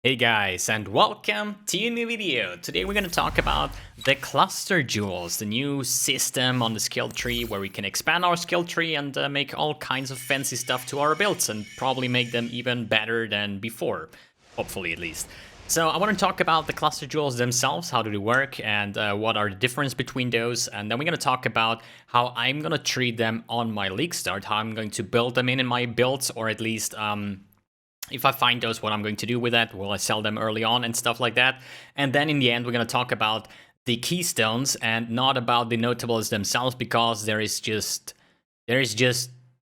Hey guys, and welcome to a new video. Today we're going to talk about the cluster jewels, the new system on the skill tree where we can expand our skill tree and make all kinds of fancy stuff to our builds and probably make them even better than before, hopefully at least. So I want to talk about the cluster jewels themselves, how do they work, and what are the difference between those, and then we're going to talk about how I'm going to treat them on my league start, how I'm going to build them in my builds, or at least if I find those, what I'm going to do with that. Will I sell them early on and stuff like that? And then in the end, we're going to talk about the keystones and not about the notables themselves, because there is just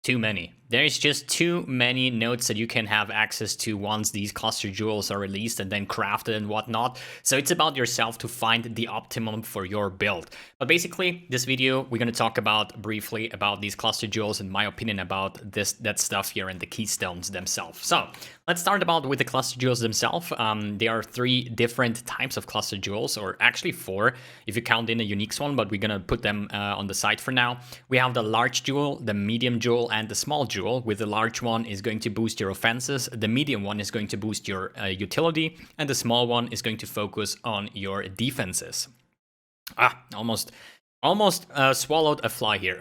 too many. There's just too many nodes that you can have access to once these cluster jewels are released and then crafted and whatnot. So it's about yourself to find the optimum for your build. But basically, this video, we're going to talk about briefly about these cluster jewels and my opinion about that stuff here and the keystones themselves. So let's start with the cluster jewels themselves. There are 3 different types of cluster jewels, or actually 4 if you count in a unique one, but we're going to put them on the side for now. We have the large jewel, the medium jewel, and the small jewel. With the large one is going to boost your offenses, the medium one is going to boost your utility, and the small one is going to focus on your defenses. Almost swallowed a fly here.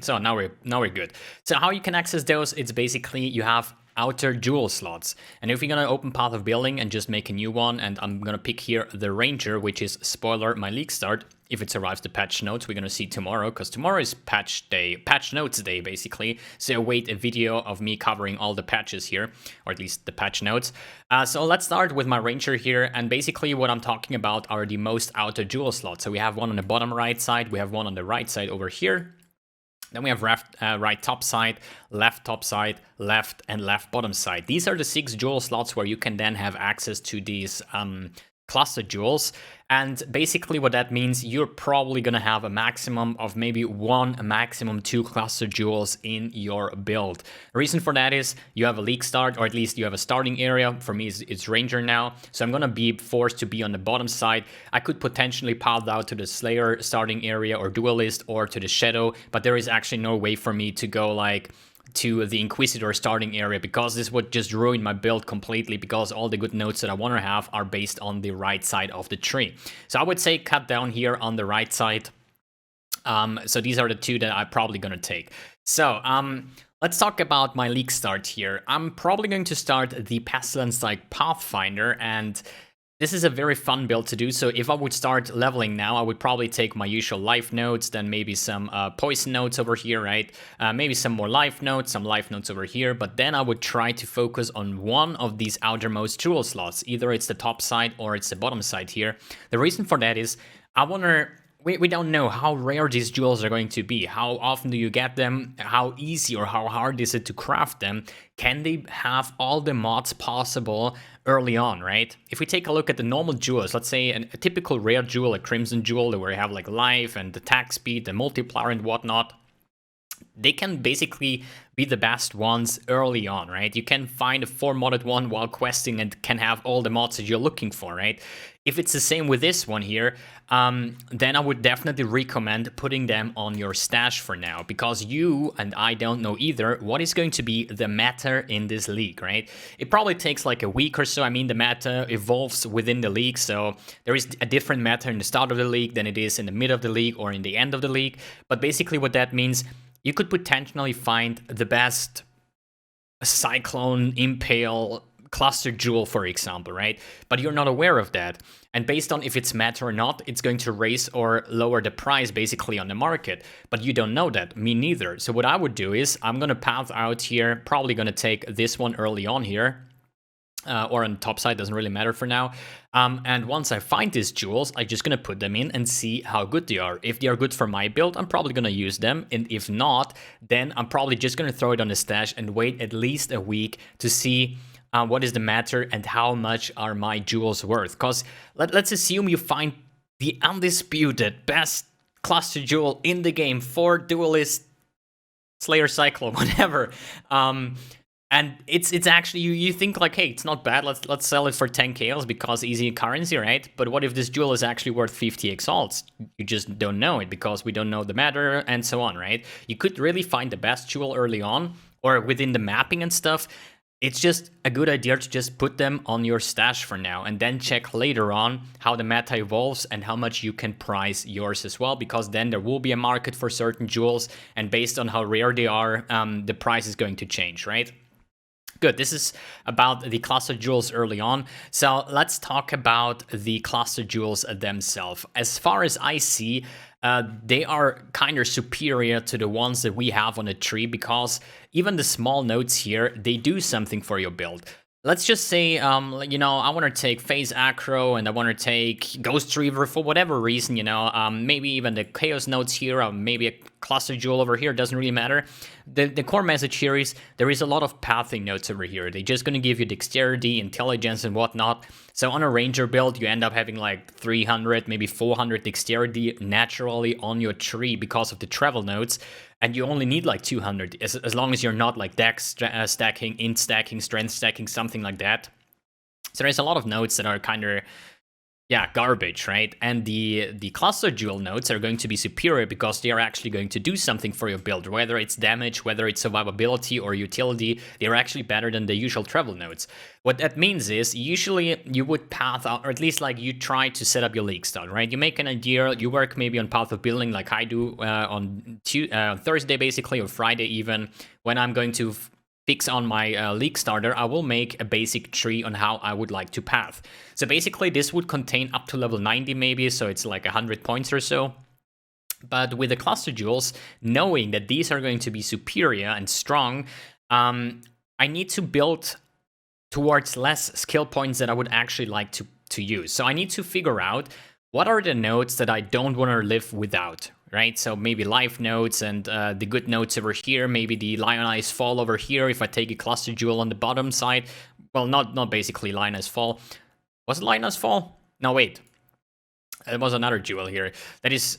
So now we're good. So how you can access those? It's basically you have outer jewel slots, and if you're gonna open Path of Building and just make a new one, and I'm gonna pick here the Ranger, which is spoiler my league start. If it survives the patch notes, we're gonna see tomorrow, because tomorrow is patch notes day basically. So wait a video of me covering all the patches here, or at least the patch notes. So let's start with my Ranger here, and basically what I'm talking about are the most outer jewel slots. So we have one on the bottom right side, we have one on the right side over here. Then we have right top side, left and left bottom side. These are the 6 jewel slots where you can then have access to these cluster jewels. And basically what that means, you're probably going to have a maximum of maybe 1, maximum 2 cluster jewels in your build. The reason for that is you have a league start, or at least you have a starting area. For me, it's Ranger now. So I'm going to be forced to be on the bottom side. I could potentially path out to the Slayer starting area, or Duelist, or to the Shadow, but there is actually no way for me to go like to the Inquisitor starting area, because this would just ruin my build completely, because all the good nodes that I want to have are based on the right side of the tree. So I would say cut down here on the right side. So these are the 2 that I'm probably going to take. So let's talk about my league start here. I'm probably going to start the Pestilence like Pathfinder, and this is a very fun build to do. So if I would start leveling now, I would probably take my usual life nodes, then maybe some poison nodes over here, right? Maybe some more life nodes, some life nodes over here. But then I would try to focus on one of these outermost jewel slots. Either it's the top side or it's the bottom side here. The reason for that is I want to... We don't know how rare these jewels are going to be. How often do you get them? How easy or how hard is it to craft them? Can they have all the mods possible early on, right? If we take a look at the normal jewels, let's say a typical rare jewel, a crimson jewel, where you have like life and attack speed, the multiplier and whatnot, they can basically be the best ones early on, right? You can find a 4-modded one while questing and can have all the mods that you're looking for, right? If it's the same with this one here, then I would definitely recommend putting them on your stash for now, because you and I don't know either what is going to be the meta in this league, right? It probably takes like a week or so. I mean, the meta evolves within the league, so there is a different meta in the start of the league than it is in the mid of the league or in the end of the league. But basically what that means, you could potentially find the best Cyclone Impale cluster jewel, for example, right? But you're not aware of that. And based on if it's meta or not, it's going to raise or lower the price basically on the market. But you don't know that, me neither. So what I would do is I'm going to path out here, probably going to take this one early on here. Or on the top side, doesn't really matter for now. And once I find these jewels, I'm just going to put them in and see how good they are. If they are good for my build, I'm probably going to use them. And if not, then I'm probably just going to throw it on the stash and wait at least a week to see what is the matter and how much are my jewels worth. Because let's assume you find the undisputed best cluster jewel in the game for Duelist, Slayer, Cyclone, whatever. And it's actually, you think like, hey, it's not bad, let's sell it for 10 KLs because easy currency, right? But what if this jewel is actually worth 50 exalts? You just don't know it because we don't know the matter and so on, right? You could really find the best jewel early on or within the mapping and stuff. it's just a good idea to just put them on your stash for now and then check later on how the meta evolves and how much you can price yours as well, because then there will be a market for certain jewels, and based on how rare they are, the price is going to change, right? Good, this is about the cluster jewels early on. So let's talk about the cluster jewels themselves. As far as I see, they are kind of superior to the ones that we have on a tree, because even the small nodes here, they do something for your build. Let's just say, you know, I want to take Phase Acro and I want to take Ghost Reaver for whatever reason, you know, maybe even the Chaos nodes here, or maybe a cluster jewel over here, doesn't really matter. The core message here is there is a lot of pathing nodes over here. They're just going to give you dexterity, intelligence, and whatnot. So on a ranger build, you end up having like 300, maybe 400 dexterity naturally on your tree because of the travel nodes. And you only need like 200, as long as you're not like dex stacking, int stacking, strength stacking, something like that. So there's a lot of nodes that are kind of, yeah, garbage, right? And the cluster jewel nodes are going to be superior because they are actually going to do something for your build. Whether it's damage, whether it's survivability or utility, they're actually better than the usual travel nodes. What that means is usually you would path out, or at least like you try to set up your league start, right? You make an idea, you work maybe on path of building like I do on Thursday basically, or Friday even, when I'm going to fix on my league starter, I will make a basic tree on how I would like to path. So basically this would contain up to level 90 maybe, so it's like 100 points or so. But with the cluster jewels, knowing that these are going to be superior and strong, I need to build towards less skill points that I would actually like to use. So I need to figure out what are the nodes that I don't want to live without, right? So maybe life nodes and the good nodes over here, maybe the Lionized Fall over here if I take a cluster jewel on the bottom side. Well, not basically Lionized Fall. Was it Lionized Fall? No, wait. It was another jewel here. That is...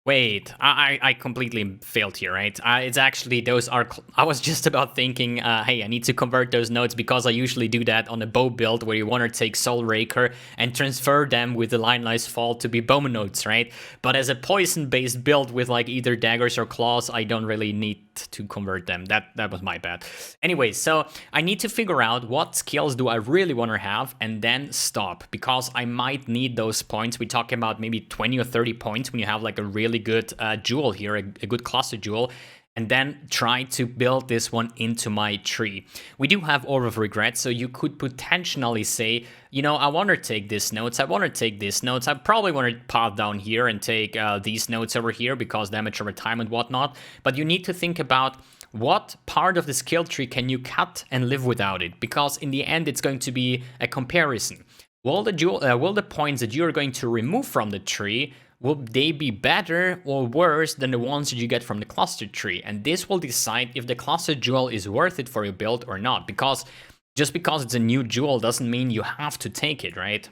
Wait, I completely failed here, right? It's actually, those are... I was just about thinking, hey, I need to convert those nodes because I usually do that on a bow build where you want to take Soul Raker and transfer them with the Lionized Fall to be bowman nodes, right? But as a poison-based build with like either daggers or claws, I don't really need to convert them. That was my bad. Anyway, so I need to figure out what skills do I really want to have and then stop, because I might need those points. We talk about maybe 20 or 30 points when you have like a really good jewel here, a good cluster jewel, and then try to build this one into my tree. We do have Orb of Regret, so you could potentially say, you know, I want to take this nodes, I want to take this nodes, I probably want to path down here and take these nodes over here because damage over time and whatnot, but you need to think about what part of the skill tree can you cut and live without it, because in the end it's going to be a comparison. Will the points that you're going to remove from the tree, will they be better or worse than the ones that you get from the cluster tree? And this will decide if the cluster jewel is worth it for your build or not, because just because it's a new jewel doesn't mean you have to take it, right?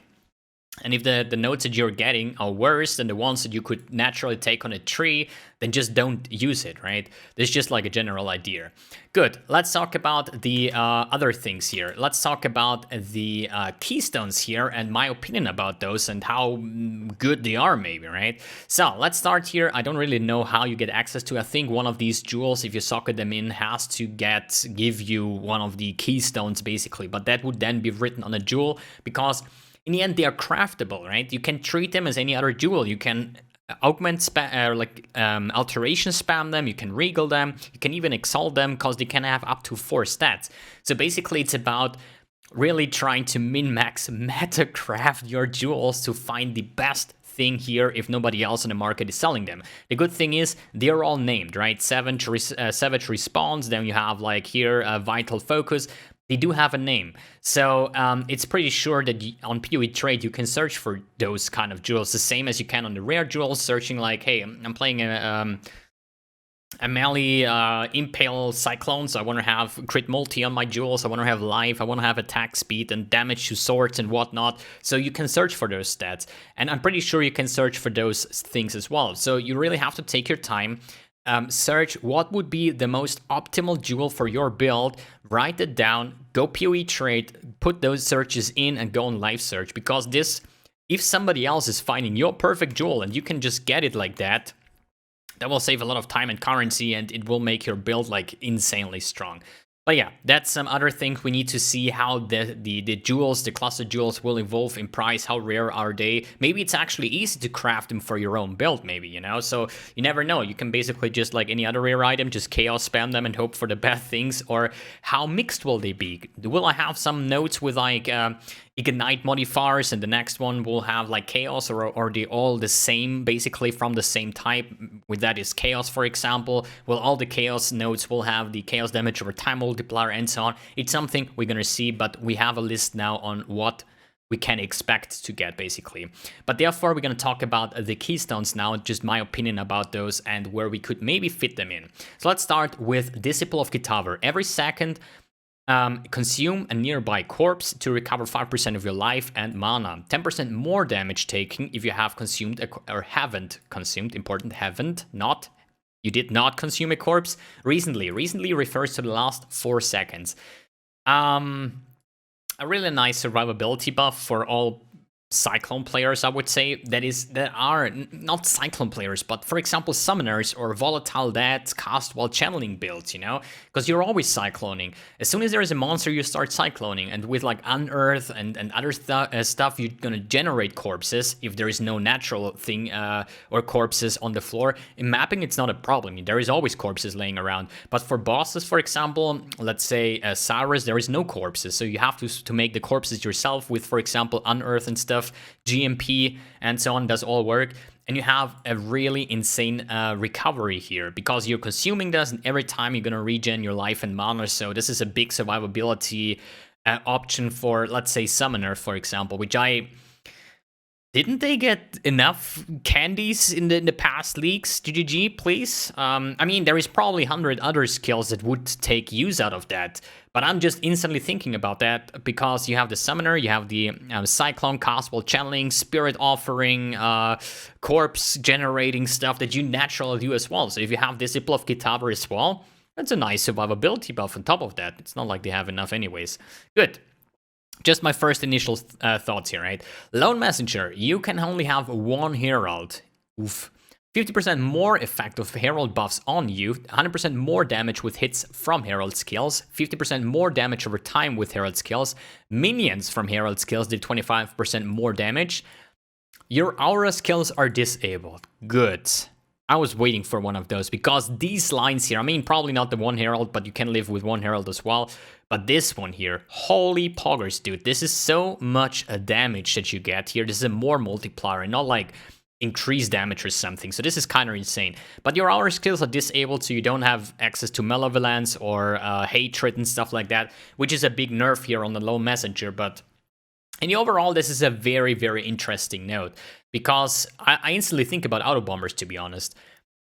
And if the nodes that you're getting are worse than the ones that you could naturally take on a tree, then just don't use it, right? This is just like a general idea. Good, let's talk about the other things here. Let's talk about the keystones here and my opinion about those and how good they are maybe, right? So let's start here. I don't really know how you get access to. I think one of these jewels, if you socket them in, has to give you one of the keystones basically, but that would then be written on a jewel, because in the end, they are craftable, right? You can treat them as any other jewel. You can augment alteration spam them, you can regal them, you can even exalt them because they can have up to 4 stats. So basically, it's about really trying to min-max meta craft your jewels to find the best thing here if nobody else in the market is selling them. The good thing is they're all named, right? Savage Response, then you have like here Vital Focus. They do have a name, so it's pretty sure that on PoE Trade you can search for those kind of jewels, the same as you can on the rare jewels, searching like, hey, I'm playing a melee Impale Cyclone, so I want to have crit multi on my jewels, I want to have life, I want to have attack speed and damage to swords and whatnot, so you can search for those stats, and I'm pretty sure you can search for those things as well, so you really have to take your time. Search what would be the most optimal jewel for your build, write it down, go PoE Trade, put those searches in and go on live search, because this, if somebody else is finding your perfect jewel and you can just get it like that, that will save a lot of time and currency and it will make your build like insanely strong. But yeah, that's some other things we need to see how the jewels, the cluster jewels will evolve in price. How rare are they? Maybe it's actually easy to craft them for your own build, maybe, you know? So you never know. You can basically just like any other rare item, just chaos spam them and hope for the best things. Or how mixed will they be? Will I have some nodes with like Ignite modifiers, and the next one will have like chaos, or are they all the same, basically from the same type? With that is chaos, for example. Well, all the chaos nodes will have the chaos damage over time multiplier and so on. It's something we're gonna see, but we have a list now on what we can expect to get, basically. But therefore, we're gonna talk about the keystones now, just my opinion about those and where we could maybe fit them in. So let's start with Disciple of Kitava. Every second, consume a nearby corpse to recover 5% of your life and mana. 10% more damage taken if you have consumed or haven't consumed. Important, haven't, not. You did not consume a corpse recently. Recently refers to the last 4 seconds. A really nice survivability buff for all Cyclone players, I would say, that are not Cyclone players, but for example summoners or volatile deaths cast while channeling builds, you know, because you're always cycloning. As soon as there is a monster, you start cycloning, and with like unearth and other stuff, you're gonna generate corpses if there is no natural thing or corpses on the floor. In mapping, it's not a problem. There is always corpses laying around, but for bosses, for example, let's say Cyrus, there is no corpses, so you have to make the corpses yourself with, for example, unearth and stuff. GMP and so on does all work, and you have a really insane recovery here because you're consuming this, and every time you're gonna regen your life and mana. So this is a big survivability option for, let's say, Summoner, for example, which didn't they get enough candies in the past leaks? GGG, please. I mean, there is probably 100 other skills that would take use out of that, but I'm just instantly thinking about that because you have the Summoner, you have the Cyclone cast while channeling, Spirit Offering, Corpse generating stuff that you naturally do as well. So if you have Disciple of Kitava as well, that's a nice survivability buff on top of that. It's not like they have enough anyways. Good. Just my first initial thoughts here, right? Lone Messenger, you can only have one Herald. Oof. 50% more effective Herald buffs on you, 100% more damage with hits from Herald skills, 50% more damage over time with Herald skills, minions from Herald skills did 25% more damage. Your aura skills are disabled. Good. I was waiting for one of those because these lines here, I mean, probably not the one Herald, but you can live with one Herald as well. But this one here, holy poggers, dude. This is so much damage that you get here. This is a more multiplier and not like increased damage or something. So this is kind of insane. But your aura skills are disabled, so you don't have access to Malevolence or Hatred and stuff like that, which is a big nerf here on the Lone Messenger. But in the overall, this is a very, very interesting note because I instantly think about auto bombers, to be honest.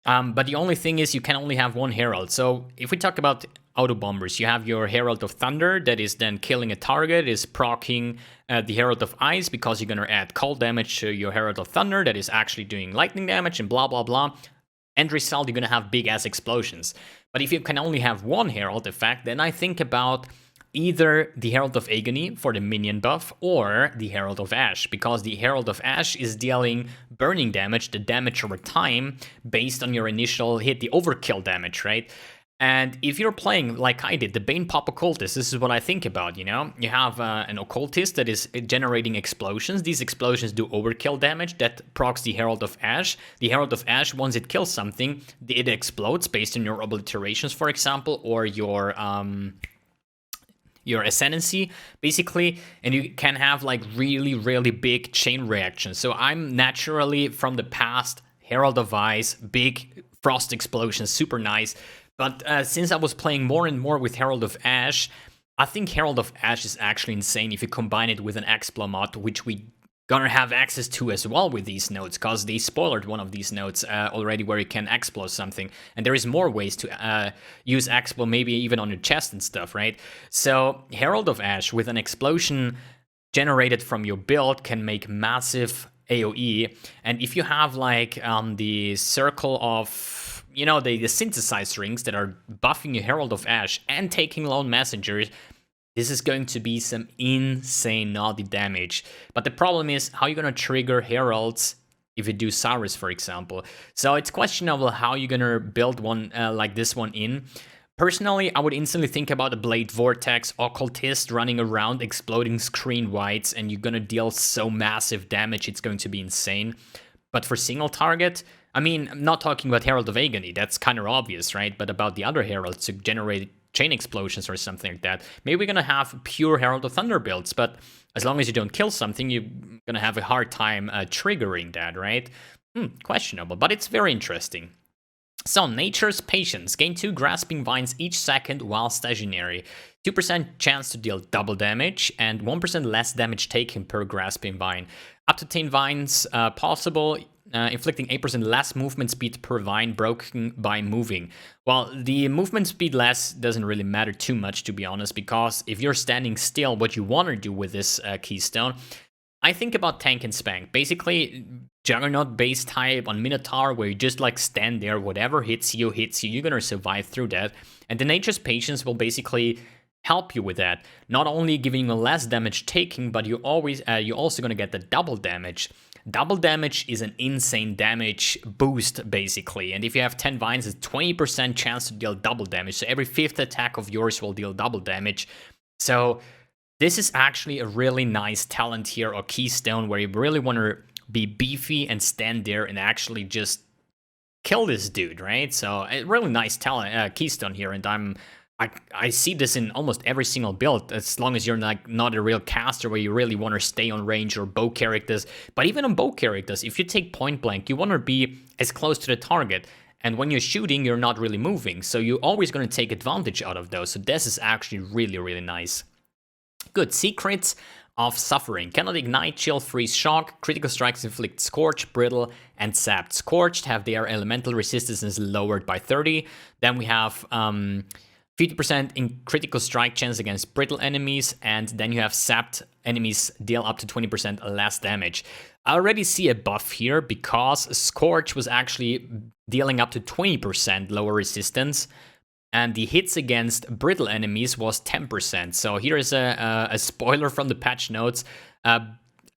But the only thing is you can only have one Herald. So if we talk about auto bombers, you have your Herald of Thunder that is then killing a target, is proccing the Herald of Ice because you're going to add cold damage to your Herald of Thunder that is actually doing lightning damage and blah, blah, blah. End result, you're going to have big ass explosions. But if you can only have one Herald effect, then I think about either the Herald of Agony for the minion buff or the Herald of Ash, because the Herald of Ash is dealing burning damage, the damage over time, based on your initial hit, the overkill damage, right? And if you're playing like I did, the Bane Pop Occultist, this is what I think about, you know? You have an Occultist that is generating explosions. These explosions do overkill damage that procs the Herald of Ash. The Herald of Ash, once it kills something, it explodes based on your obliterations, for example, or your ascendancy, basically, and you can have like really, really big chain reactions. So I'm naturally from the past, Herald of Ice, big frost explosions, super nice. But since I was playing more and more with Herald of Ash, I think Herald of Ash is actually insane if you combine it with an Explo mod, which we gonna have access to as well with these nodes, because they spoiled one of these nodes already where you can Explo something, and there is more ways to use Explo, maybe even on your chest and stuff, right? So Herald of Ash with an explosion generated from your build can make massive AoE, and if you have like the circle of, you know, the synthesized rings that are buffing your Herald of Ash and taking Lone Messengers, this is going to be some insane naughty damage. But the problem is, how are you going to trigger Heralds if you do Cyrus, for example? So it's questionable how you're going to build one like this one in. Personally, I would instantly think about a Blade Vortex Occultist running around, exploding screen whites, and you're gonna deal so massive damage, it's going to be insane. But for single target, I mean, I'm not talking about Herald of Agony, that's kind of obvious, right? But about the other Heralds to generate chain explosions or something like that. Maybe we're gonna have pure Herald of Thunder builds, but as long as you don't kill something, you're gonna have a hard time triggering that, right? Questionable, but it's very interesting. So, Nature's Patience. Gain 2 Grasping Vines each second while stationary. 2% chance to deal double damage, and 1% less damage taken per Grasping Vine. Up to 10 vines possible, inflicting 8% less movement speed per vine broken by moving. Well, the movement speed less doesn't really matter too much, to be honest, because if you're standing still, what you want to do with this keystone, I think about tank and spank. Basically, Juggernaut base type on Minotaur, where you just like stand there, whatever hits you, you're gonna survive through that. And the Nature's Patience will basically help you with that. Not only giving you less damage taking, but you're also gonna get the double damage. Double damage is an insane damage boost, basically. And if you have 10 vines, it's 20% chance to deal double damage. So every 5th attack of yours will deal double damage. So this is actually a really nice talent here, or keystone, where you really want to be beefy and stand there and actually just kill this dude, right? So a really nice talent keystone here, and I see this in almost every single build, as long as you're like not a real caster where you really want to stay on range, or bow characters. But even on bow characters, if you take point blank, you want to be as close to the target. And when you're shooting, you're not really moving, so you're always going to take advantage out of those. So this is actually really, really nice. Good. Secrets of Suffering. Cannot ignite, chill, freeze, shock. Critical strikes inflict Scorch, Brittle, and Sapped. Scorched have their elemental resistance lowered by 30. Then we have 50% in critical strike chance against brittle enemies, and then you have Sapped enemies deal up to 20% less damage. I already see a buff here because Scorch was actually dealing up to 20% lower resistance, and the hits against brittle enemies was 10%. So here is a spoiler from the patch notes.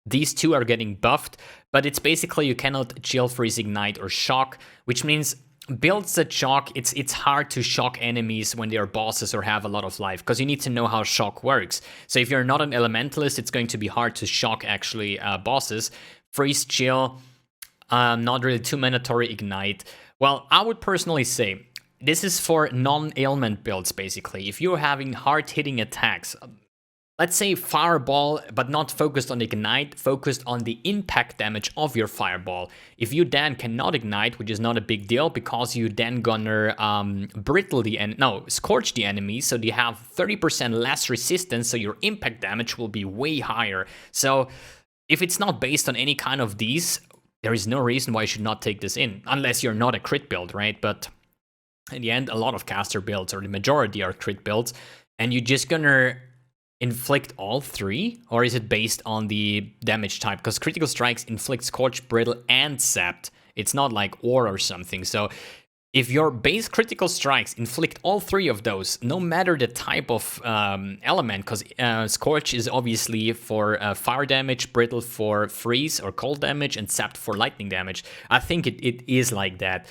These two are getting buffed, but it's basically you cannot chill, freeze, ignite, or shock, which means builds that shock, it's hard to shock enemies when they are bosses or have a lot of life, because you need to know how shock works. So if you're not an elementalist, it's going to be hard to shock actually bosses. Freeze, chill, not really too mandatory. Ignite. Well, I would personally say this is for non-ailment builds, basically. If you're having hard-hitting attacks, let's say Fireball, but not focused on Ignite, focused on the impact damage of your Fireball. If you then cannot Ignite, which is not a big deal, because you then gonna Scorch the enemy, so you have 30% less resistance, so your impact damage will be way higher. So if it's not based on any kind of these, there is no reason why you should not take this in, unless you're not a crit build, right? But in the end, a lot of caster builds, or the majority, are crit builds, and you're just gonna inflict all three? Or is it based on the damage type? Because critical strikes inflict Scorch, Brittle, and Sapped. It's not like or something. So if your base critical strikes inflict all three of those, no matter the type of element, because Scorch is obviously for fire damage, Brittle for freeze or cold damage, and Sapped for lightning damage. I think it is like that.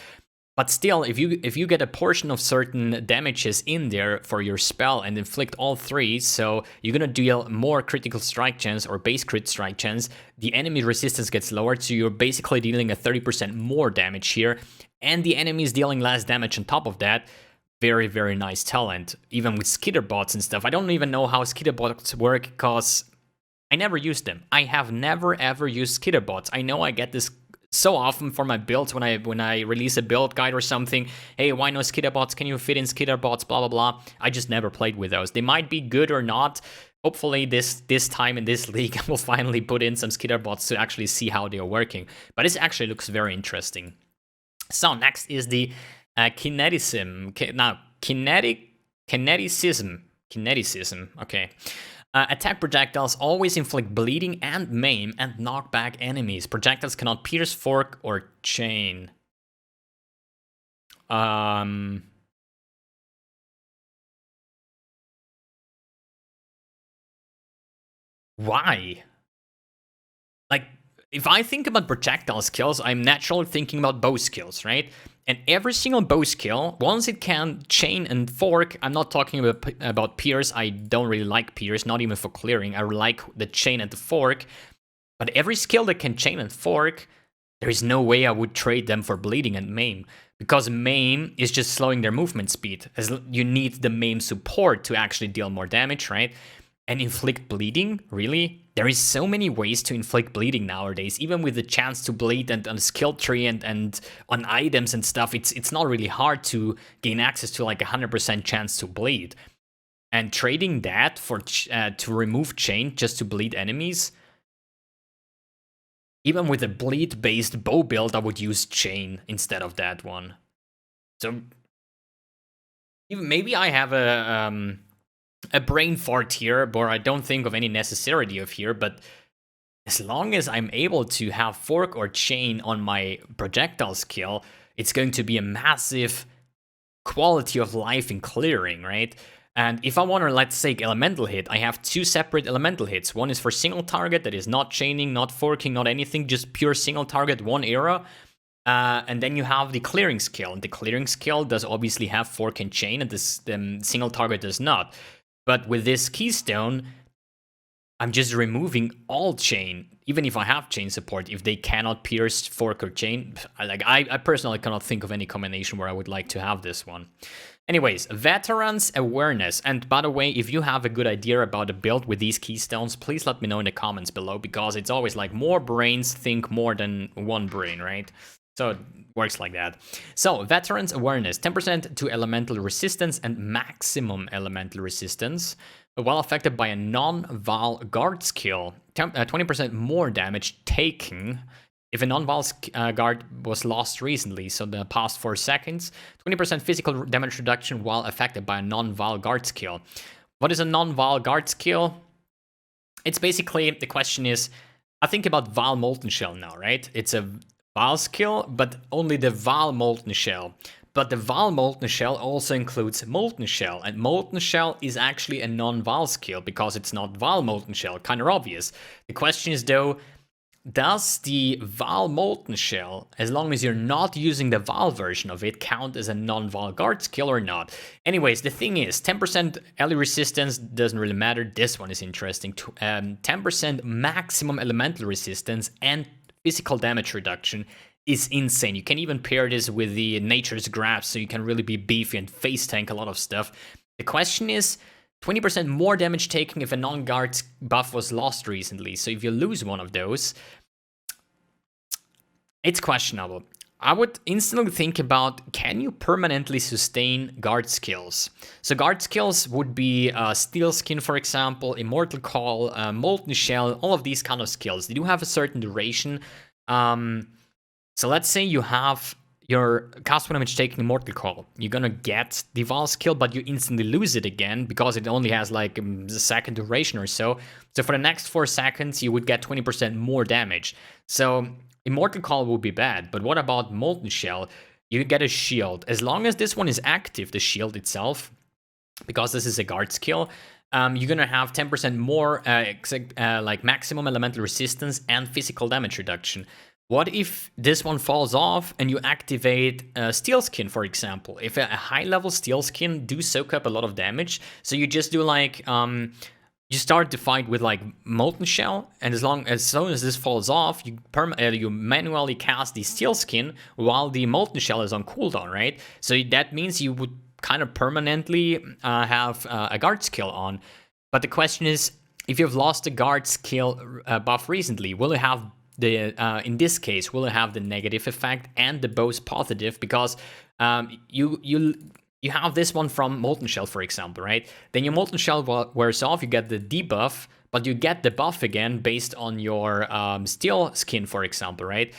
But still, if you get a portion of certain damages in there for your spell and inflict all three, so you're gonna deal more critical strike chance or base crit strike chance, the enemy resistance gets lowered, so you're basically dealing a 30% more damage here, and the enemy is dealing less damage on top of that. Very, very nice talent, even with skitterbots and stuff. I don't even know how skitterbots work, because I never used them. I have never ever used skitterbots. I know I get this so often for my builds when I release a build guide or something. Hey, why no skitterbots? Can you fit in skitterbots? Blah blah blah. I just never played with those. They might be good or not. Hopefully this time in this league I will finally put in some skitterbots to actually see how they are working. But this actually looks very interesting. So next is the Kineticism. Kineticism. Okay. Attack projectiles always inflict bleeding and maim and knock back enemies. Projectiles cannot pierce, fork, or chain. Why? Like, if I think about projectile skills, I'm naturally thinking about bow skills, right? And every single bow skill, once it can chain and fork, I'm not talking about pierce, I don't really like pierce, not even for clearing, I like the chain and the fork. But every skill that can chain and fork, there is no way I would trade them for bleeding and maim. Because maim is just slowing their movement speed. As you need the maim support to actually deal more damage, right? And inflict bleeding? Really? There is so many ways to inflict bleeding nowadays, even with the chance to bleed and on skill tree and on items and stuff. It's not really hard to gain access to like 100% chance to bleed. And trading that for to remove chain just to bleed enemies, even with a bleed-based bow build, I would use chain instead of that one. So even maybe I have a brain fart here, where I don't think of any necessity of here, but as long as I'm able to have fork or chain on my projectile skill, it's going to be a massive quality of life in clearing, right? And if I want to, let's say, elemental hit, I have two separate elemental hits. One is for single target, that is not chaining, not forking, not anything, just pure single target, one era. And then you have the clearing skill. And the clearing skill does obviously have fork and chain, and this single target does not. But with this keystone, I'm just removing all chain, even if I have chain support. If they cannot pierce, fork, or chain, I personally cannot think of any combination where I would like to have this one. Anyways, Veterans Awareness. And by the way, if you have a good idea about a build with these keystones, please let me know in the comments below, because it's always like more brains think more than one brain, right? So it works like that. So, Veterans Awareness, 10% to elemental resistance and maximum elemental resistance, while affected by a non-Val guard skill. 20% more damage taken if a non-Val guard was lost recently, so the past 4 seconds. 20% physical damage reduction while affected by a non-Val guard skill. What is a non-Val guard skill? It's basically, the question is, I think about Val Molten Shell now, right? It's a Val skill, but only the Val Molten Shell. But the Val Molten Shell also includes Molten Shell, and Molten Shell is actually a non-Val skill because it's not Val Molten Shell, kind of obvious. The question is though, does the Val Molten Shell, as long as you're not using the Val version of it, count as a non-Val guard skill or not? Anyways, the thing is, 10% LE resistance doesn't really matter. This one is interesting. 10% maximum elemental resistance and physical damage reduction is insane. You can even pair this with the Nature's Grasp, so you can really be beefy and face tank a lot of stuff. The question is, 20% more damage taken if a non-guard buff was lost recently. So if you lose one of those, it's questionable. I would instantly think about, can you permanently sustain guard skills? So guard skills would be Steel Skin, for example, Immortal Call, Molten Shell, all of these kind of skills. They do have a certain duration. So let's say you have your cast damage taking Immortal Call. You're gonna get the Val skill, but you instantly lose it again because it only has like a second duration or so. So for the next 4 seconds, you would get 20% more damage. So Immortal Call would be bad, but what about Molten Shell? You get a shield. As long as this one is active, the shield itself, because this is a guard skill, you're gonna have 10% more like maximum elemental resistance and physical damage reduction. What if this one falls off and you activate Steel Skin, for example? If a high-level Steel Skin do soak up a lot of damage, so you just do like, you start the fight with like Molten Shell, and as soon as this falls off, you manually cast the Steel Skin while the Molten Shell is on cooldown, right? So that means you would kind of permanently have a guard skill on. But the question is, if you've lost a guard skill buff recently, will you have in this case, will it have the negative effect and the both positive? Because you have this one from Molten Shell, for example, right? Then your Molten Shell wears off, you get the debuff, but you get the buff again based on your Steel Skin, for example, right?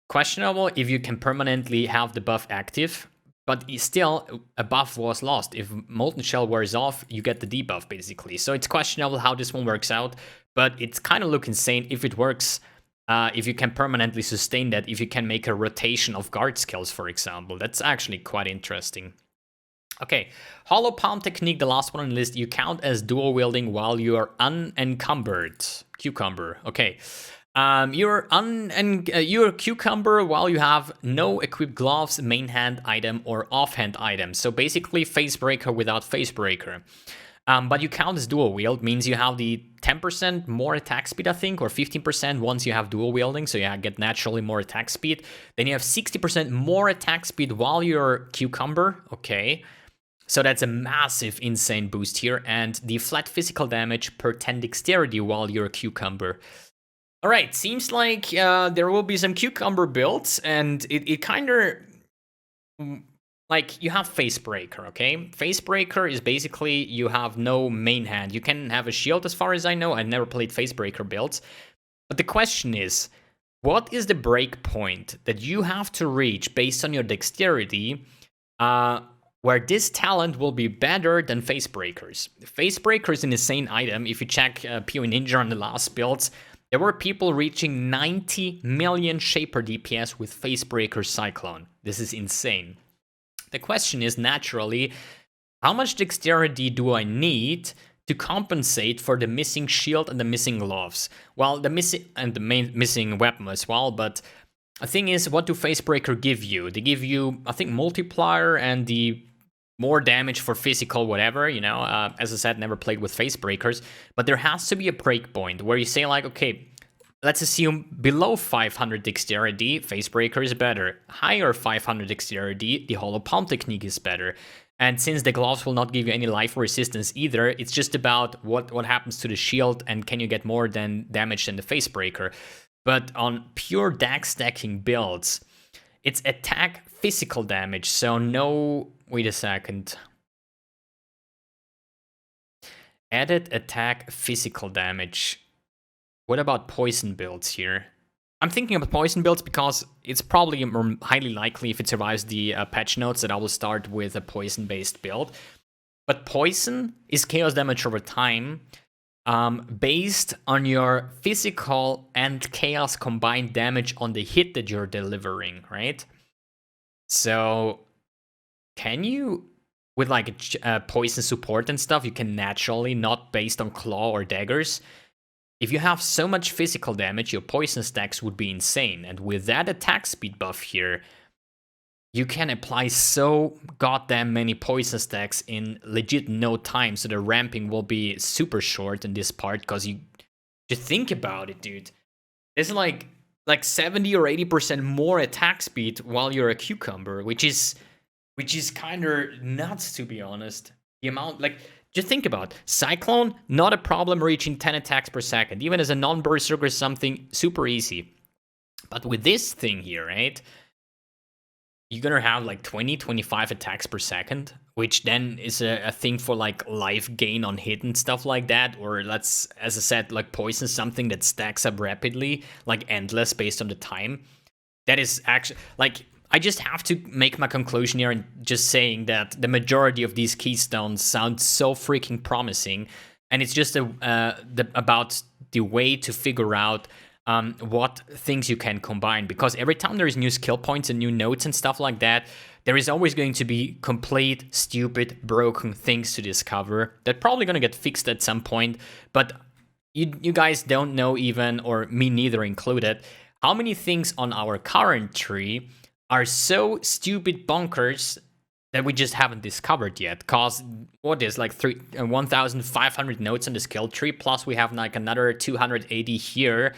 Questionable if you can permanently have the buff active, but still a buff was lost. If Molten Shell wears off, you get the debuff, basically. So it's questionable how this one works out, but it's kind of look insane if it works. If you can permanently sustain that, if you can make a rotation of guard skills, for example. That's actually quite interesting. Okay, Hollow Palm Technique, the last one on the list. You count as dual wielding while you are unencumbered. Cucumber, okay. You're cucumber while you have no equipped gloves, main hand item, or offhand item. So basically, face breaker without face breaker. But you count as dual wield, means you have the 10% more attack speed, I think, or 15% once you have dual wielding, so you get naturally more attack speed. Then you have 60% more attack speed while you're cucumber, okay. So that's a massive, insane boost here, and the flat physical damage per 10 dexterity while you're a cucumber. All right, seems like there will be some cucumber builds, and it kind of... Like, you have Face Breaker, okay? Face Breaker is basically you have no main hand. You can have a shield as far as I know. I never played Face Breaker builds. But the question is, what is the break point that you have to reach based on your dexterity where this talent will be better than Face Breakers? Face Breaker is an insane item. If you check PoE Ninja on the last builds, there were people reaching 90 million Shaper DPS with Face Breaker Cyclone. This is insane. The question is, naturally, how much dexterity do I need to compensate for the missing shield and the missing gloves? Well, the missing weapon as well, but the thing is, what do Face Breaker give you? They give you, I think, multiplier and the more damage for physical whatever, you know. As I said, never played with Face Breakers, but there has to be a break point where you say, like, okay, let's assume below 500 dexterity, Face Breaker is better. Higher 500 dexterity, the Hollow Palm technique is better. And since the gloves will not give you any life resistance either, it's just about what happens to the shield and can you get more damage than the Face Breaker. But on pure deck stacking builds, it's attack physical damage, so no... Wait a second. Added attack physical damage. What about poison builds here? I'm thinking about poison builds because it's probably highly likely, if it survives the patch notes, that I will start with a poison-based build. But poison is chaos damage over time, based on your physical and chaos combined damage on the hit that you're delivering, right? So, can you... With like poison support and stuff, you can naturally, not based on claw or daggers... If you have so much physical damage, your poison stacks would be insane. And with that attack speed buff here, you can apply so goddamn many poison stacks in legit no time. So the ramping will be super short in this part, because you just think about it, dude. There's like 70 or 80% more attack speed while you're a cucumber, which is kind of nuts, to be honest. The amount, like... Just think about it. Cyclone, not a problem reaching 10 attacks per second. Even as a non-berserker, something super easy. But with this thing here, right? You're gonna have like 20, 25 attacks per second, which then is a thing for like life gain on hit and stuff like that. Or let's, as I said, like poison, something that stacks up rapidly, like endless based on the time. That is actually, like... I just have to make my conclusion here and just saying that the majority of these keystones sound so freaking promising, and it's just about the way to figure out what things you can combine, because every time there is new skill points and new notes and stuff like that, there is always going to be complete, stupid, broken things to discover that probably gonna get fixed at some point, but you guys don't know even, or me neither included, how many things on our current tree are so stupid bonkers that we just haven't discovered yet. Cause what is like 1,500 notes on the skill tree, plus we have like another 280 here.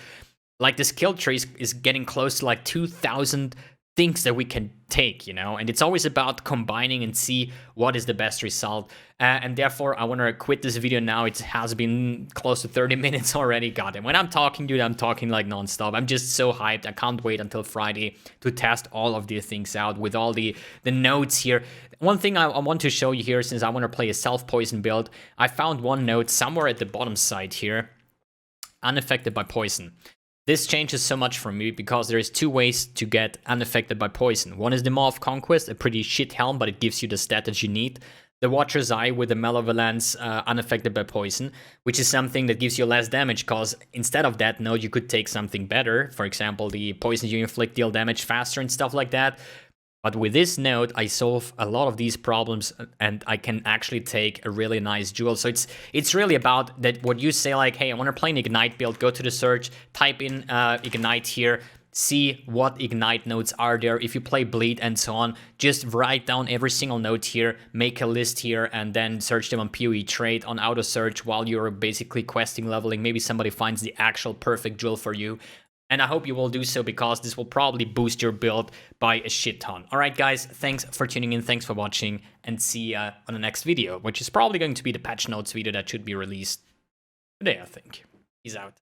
Like the skill tree is getting close to like 2,000 things that we can take, you know? And it's always about combining and see what is the best result. And therefore, I want to quit this video now. It has been close to 30 minutes already. God, and when I'm talking, dude, I'm talking like nonstop. I'm just so hyped. I can't wait until Friday to test all of these things out with all the notes here. One thing I want to show you here, since I want to play a self-poison build, I found one note somewhere at the bottom side here, unaffected by poison. This changes so much for me because there is two ways to get unaffected by poison. One is the Maw of Conquest, a pretty shit helm, but it gives you the stat that you need. The Watcher's Eye with the Malevolence, unaffected by poison, which is something that gives you less damage, because instead of that node, you could take something better. For example, the poison you inflict deal damage faster and stuff like that. But with this node, I solve a lot of these problems, and I can actually take a really nice jewel. So it's really about that. What you say, like, hey, I want to play an Ignite build, go to the search, type in Ignite here, see what Ignite nodes are there. If you play Bleed and so on, just write down every single node here, make a list here, and then search them on PoE Trade, on auto search while you're basically questing, leveling. Maybe somebody finds the actual perfect jewel for you. And I hope you will do so, because this will probably boost your build by a shit ton. Alright guys, thanks for tuning in, thanks for watching, and see ya on the next video, which is probably going to be the patch notes video that should be released today, I think. Peace out.